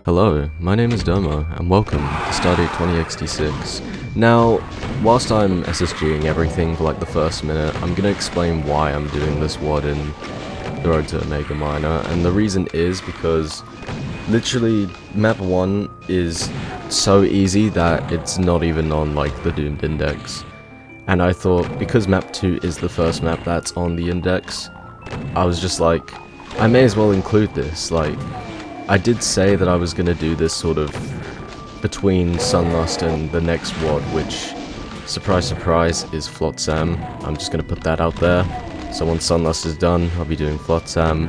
Hello, my name is Domo, and welcome to Stardate20x6. Now, whilst I'm SSGing everything for like the first minute, I'm gonna explain why I'm doing this WAD in the Road to Omega Minor, and the reason is because literally map 1 is so easy that it's not even on like the doomed index. And I thought, because map 2 is the first map that's on the index, I was just like, I may as well include this. Like, I did say that I was going to do this sort of between Sunlust and the next WAD, which, surprise surprise, is Flotsam. I'm just going to put that out there. So once Sunlust is done, I'll be doing Flotsam.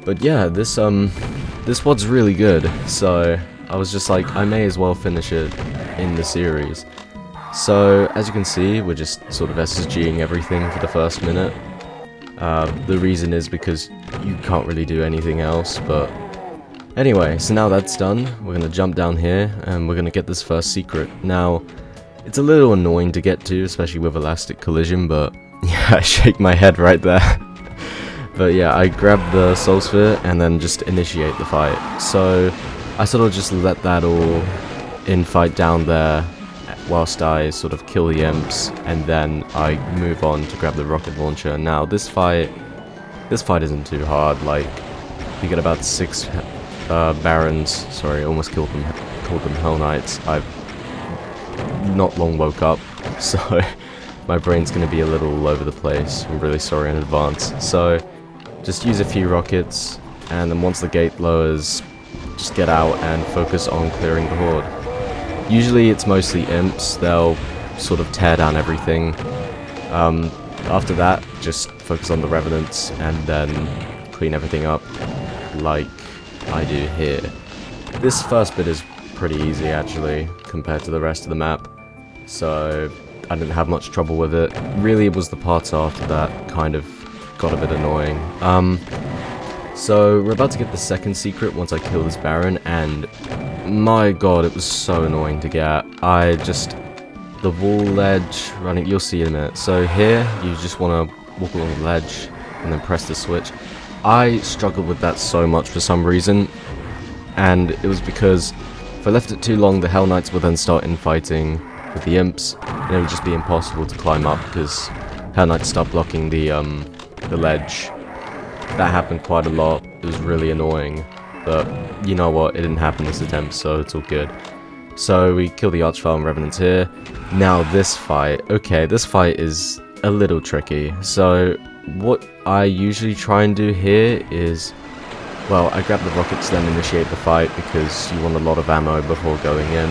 But yeah, this WAD's really good, so I was just like, I may as well finish it in the series. So, as you can see, we're just sort of SSGing everything for the first minute. The reason is because you can't really do anything else, but anyway, so now that's done, we're going to jump down here, and we're going to get this first secret. Now, it's a little annoying to get to, especially with Elastic Collision, but yeah, I shake my head right there. But yeah, I grab the Soul Sphere, and then just initiate the fight. So, I sort of just let that all in-fight down there, whilst I sort of kill the imps, and then I move on to grab the rocket launcher. Now, this fight isn't too hard. Like, you get about 6 barons. Sorry, I almost called them Hell Knights. I've not long woke up, so my brain's gonna be a little all over the place. I'm really sorry in advance. So, just use a few rockets, and then once the gate lowers, just get out and focus on clearing the horde. Usually it's mostly imps, they'll sort of tear down everything. After that, just focus on the revenants and then clean everything up like I do here. This first bit is pretty easy actually, compared to the rest of the map, so I didn't have much trouble with it. Really it was the parts after that kind of got a bit annoying. So we're about to get the second secret once I kill this Baron, and my god, it was so annoying to get. The wall ledge running, you'll see in a minute. So here, you just want to walk along the ledge and then press the switch. I struggled with that so much for some reason, and it was because if I left it too long, the Hell Knights would then start infighting with the imps, and it would just be impossible to climb up because Hell Knights start blocking the ledge. That happened quite a lot. It was really annoying, but you know what, it didn't happen this attempt, so it's all good. So we kill the Archvile and Revenants here. Now this fight, okay, this fight is a little tricky. So what I usually try and do here is, well, I grab the rockets then initiate the fight because you want a lot of ammo before going in.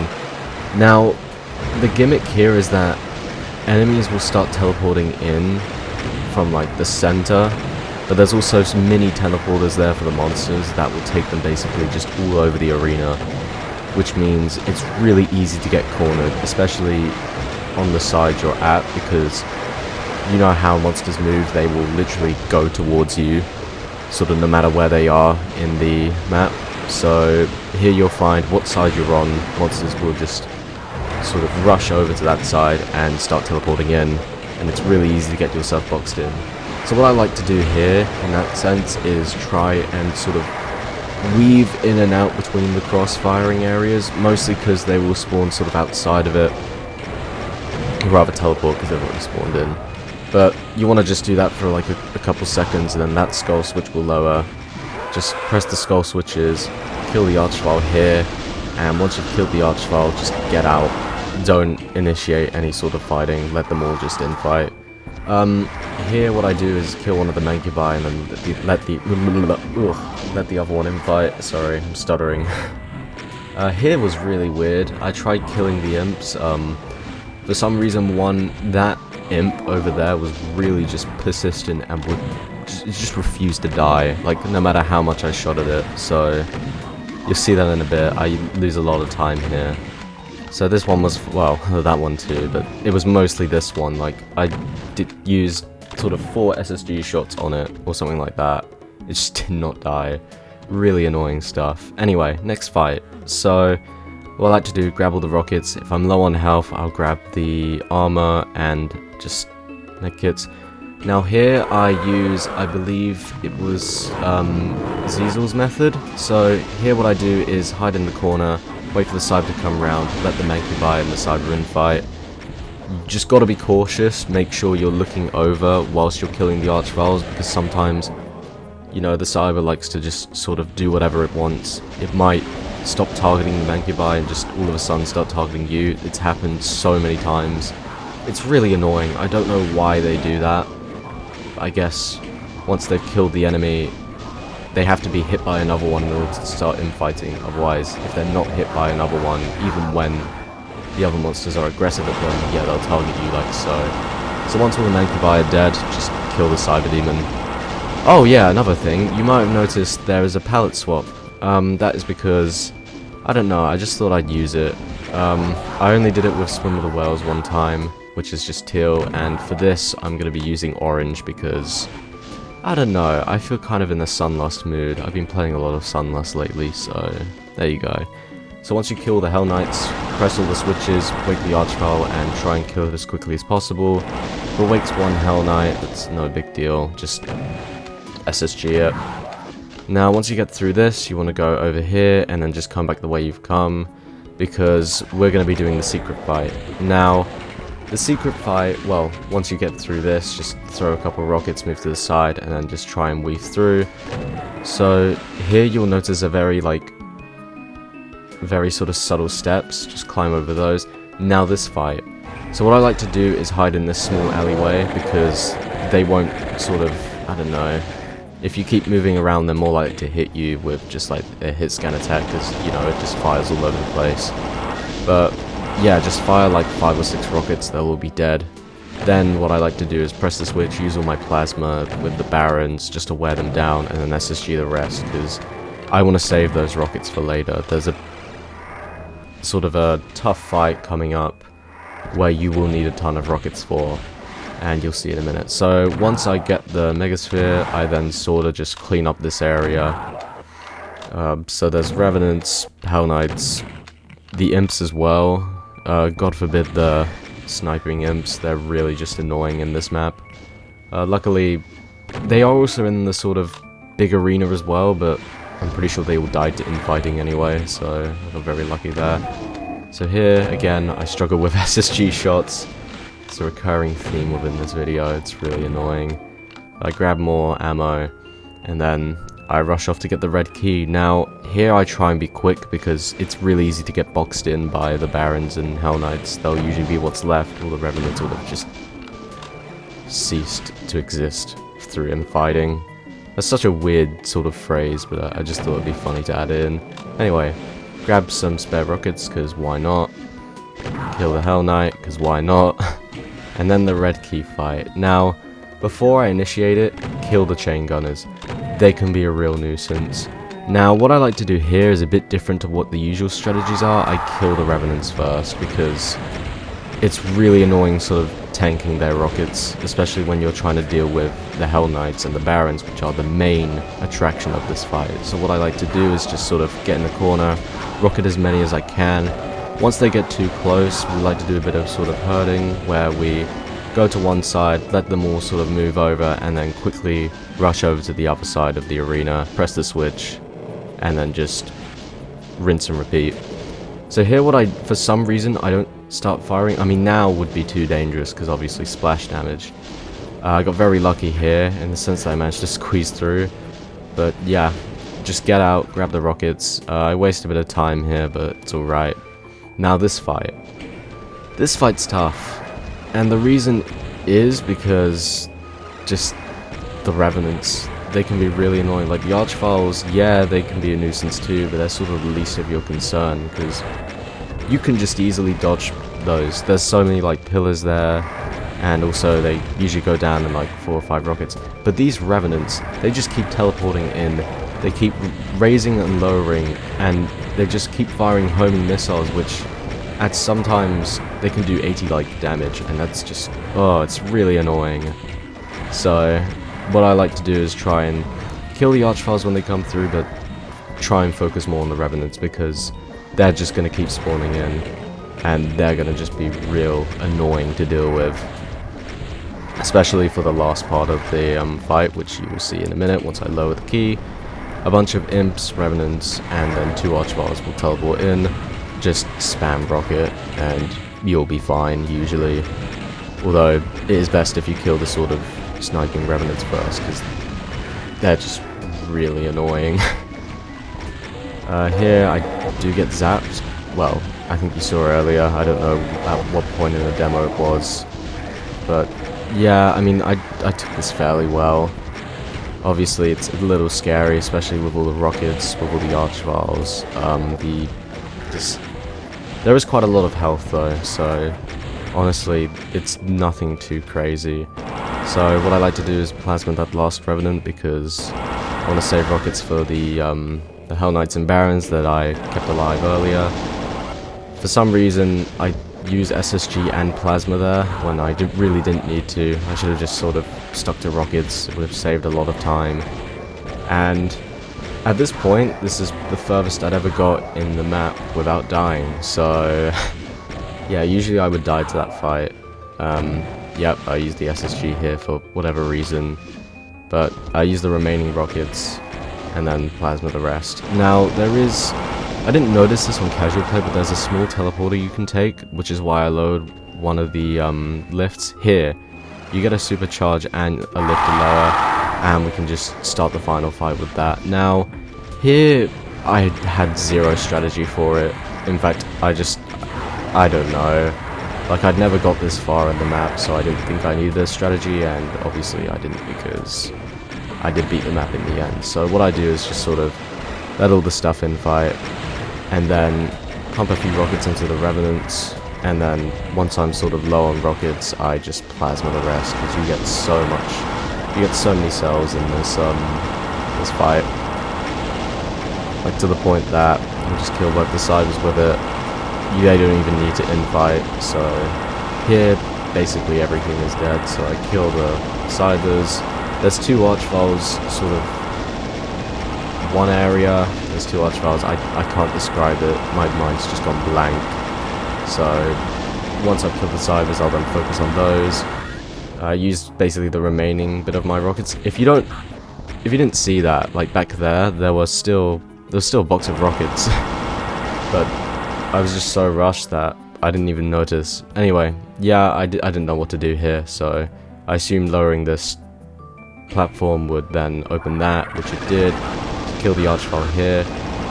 Now, the gimmick here is that enemies will start teleporting in from like the center, but there's also some mini teleporters there for the monsters that will take them basically just all over the arena, which means it's really easy to get cornered, especially on the side you're at, because you know how monsters move, they will literally go towards you, sort of no matter where they are in the map. So here you'll find what side you're on, monsters will just sort of rush over to that side and start teleporting in, and it's really easy to get yourself boxed in. So what I like to do here, in that sense, is try and sort of weave in and out between the cross-firing areas, mostly because they will spawn sort of outside of it, or rather teleport because they've already spawned in. But you want to just do that for like a couple seconds, and then that skull switch will lower. Just press the skull switches, kill the Archvile here, and once you've killed the Archvile, just get out. Don't initiate any sort of fighting, let them all just infight. Here what I do is kill one of the Mancubi and then let the other one infight. Sorry, I'm stuttering. Here was really weird. I tried killing the imps. For some reason, that imp over there was really just persistent and would just refuse to die, like no matter how much I shot at it. So you'll see that in a bit. I lose a lot of time here. So this one was, well, that one too, but it was mostly this one. Like, I did use sort of 4 SSG shots on it, or something like that. It just did not die. Really annoying stuff. Anyway, next fight. So, what I like to do, grab all the rockets. If I'm low on health, I'll grab the armor and just medkits. Now here I use, I believe it was Ziezel's method. So here what I do is hide in the corner, wait for the Cyber to come round, let the Mancubi and the Cyber infight. You just gotta be cautious, make sure you're looking over whilst you're killing the Archviles, because sometimes, you know, the Cyber likes to just sort of do whatever it wants. It might stop targeting the Mancubi and just all of a sudden start targeting you. It's happened so many times. It's really annoying. I don't know why they do that. I guess once they've killed the enemy, they have to be hit by another one in order to start infighting. Otherwise, if they're not hit by another one, even when the other monsters are aggressive at them, yeah, they'll target you like so. So once all the Mancubi are dead, just kill the Cyber Demon. Oh yeah, another thing, you might have noticed there is a palette swap. That is because, I don't know, I just thought I'd use it. I only did it with Swim with the Whales one time, which is just teal, and for this I'm going to be using orange because, I don't know, I feel kind of in the Sunlust mood. I've been playing a lot of Sunlust lately, so there you go. So once you kill the Hell Knights, press all the switches, wake the Archvile, and try and kill it as quickly as possible. If it wakes one Hell Knight, that's no big deal, just SSG it. Now once you get through this, you want to go over here and then just come back the way you've come, because we're going to be doing the secret fight. Now, the secret fight, well, once you get through this, just throw a couple of rockets, move to the side, and then just try and weave through. So here you'll notice a very sort of subtle steps, just climb over those. Now this fight. So what I like to do is hide in this small alleyway, because they won't sort of, I don't know, if you keep moving around, they're more likely to hit you with just like a hit scan attack, because, you know, it just fires all over the place. But yeah, just fire like 5 or 6 rockets, they'll all be dead. Then what I like to do is press the switch, use all my plasma with the Barons just to wear them down, and then SSG the rest, because I want to save those rockets for later. There's a sort of a tough fight coming up where you will need a ton of rockets for, and you'll see in a minute. So once I get the Megasphere, I then sort of just clean up this area. So there's Revenants, Hell Knights, the Imps as well. God forbid the sniping Imps, they're really just annoying in this map. Luckily, they are also in the sort of big arena as well, but I'm pretty sure they all died to infighting anyway, so I got very lucky there. So here, again, I struggle with SSG shots. It's a recurring theme within this video, it's really annoying. I grab more ammo, and then I rush off to get the red key. Now, here I try and be quick because it's really easy to get boxed in by the Barons and Hell Knights. They'll usually be what's left, all the Revenants will have just ceased to exist through infighting. That's such a weird sort of phrase, but I just thought it'd be funny to add in. Anyway, grab some spare rockets, because why not? Kill the Hell Knight, because why not? And then the red key fight. Now, before I initiate it, kill the chain gunners. They can be a real nuisance. Now, what I like to do here is a bit different to what the usual strategies are. I kill the Revenants first, because it's really annoying sort of tanking their rockets, especially when you're trying to deal with the Hell Knights and the Barons, which are the main attraction of this fight. So what I like to do is just sort of get in the corner, rocket as many as I can. Once they get too close, we like to do a bit of sort of herding, where we go to one side, let them all sort of move over, and then quickly rush over to the other side of the arena, press the switch, and then just rinse and repeat. So here for some reason, I don't start firing. I mean, now would be too dangerous, because obviously splash damage. I got very lucky here, in the sense that I managed to squeeze through. But yeah, just get out, grab the rockets. I waste a bit of time here, but it's alright. Now this fight. This fight's tough. And the reason is because just the Revenants, they can be really annoying. Like the Archviles, yeah, they can be a nuisance too, but they're sort of the least of your concern, because you can just easily dodge those. There's so many like pillars there, and also they usually go down in like 4 or 5 rockets. But these Revenants, they just keep teleporting in, they keep raising and lowering, and they just keep firing homing missiles, which at sometimes they can do 80 like damage, and that's just, oh, it's really annoying. So what I like to do is try and kill the Archviles when they come through, but try and focus more on the Revenants, because they're just going to keep spawning in, and they're going to just be real annoying to deal with. especially for the last part of the fight, which you will see in a minute once I lower the key. A bunch of imps, revenants, and then 2 archviles will teleport in. Just spam rocket, and you'll be fine, usually. Although, it is best if you kill the sort of sniping revenants first, because they're just really annoying. Here, I do get zapped. Well, I think you saw earlier. I don't know at what point in the demo it was. But, yeah, I mean, I took this fairly well. Obviously, it's a little scary, especially with all the rockets, with all the archviles. There is quite a lot of health though, so honestly, it's nothing too crazy. So what I like to do is plasma that last revenant because I want to save rockets for the Hell Knights and Barons that I kept alive earlier. For some reason, I use SSG and plasma there when I really didn't need to. I should have just sort of stuck to rockets. It would have saved a lot of time. And at this point, this is the furthest I'd ever got in the map without dying. So yeah, usually I would die to that fight. Yep, I used the SSG here for whatever reason, but I used the remaining rockets and then plasma the rest. Now I didn't notice this on casual play, but there's a small teleporter you can take, which is why I lowered one of the lifts. Here, you get a supercharge and a lift lower, and we can just start the final fight with that. Now, here, I had zero strategy for it. In fact, I don't know. Like, I'd never got this far in the map, so I didn't think I needed a strategy, and obviously I didn't because I did beat the map in the end. So what I do is just sort of let all the stuff in fight, and then pump a few rockets into the revenants, and then once I'm sort of low on rockets, I just plasma the rest, because you get so many cells in this fight, like to the point that you just kill both the siders with it. You don't even need to infight. So here, basically everything is dead. So I kill the siders. There's 2 archviles, sort of one area. There's 2 archviles. I can't describe it. My mind's just gone blank. So once I've killed the siders, I'll then focus on those. I used basically the remaining bit of my rockets. If you didn't see that, like back there was still a box of rockets, but I was just so rushed that I didn't even notice. Anyway, yeah, I didn't know what to do here, so I assumed lowering this platform would then open that, which it did, to kill the archvile here,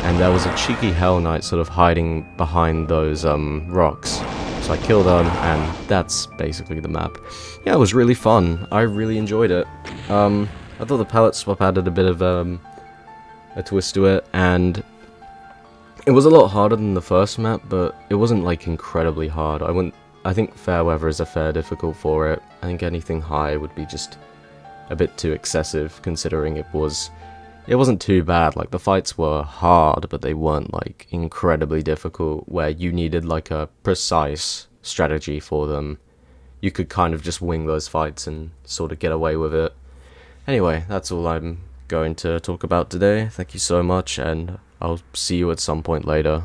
and there was a cheeky Hell Knight sort of hiding behind those rocks. So I killed them, and that's basically the map. Yeah, it was really fun. I really enjoyed it. I thought the palette swap added a bit of a twist to it, and it was a lot harder than the first map, but it wasn't like incredibly hard. I think Fairweather is a fair difficult for it. I think anything high would be just a bit too excessive, considering it wasn't too bad. Like, the fights were hard, but they weren't like incredibly difficult where you needed like a precise strategy for them. You could kind of just wing those fights and sort of get away with it. Anyway, that's all I'm going to talk about today. Thank you so much, and I'll see you at some point later.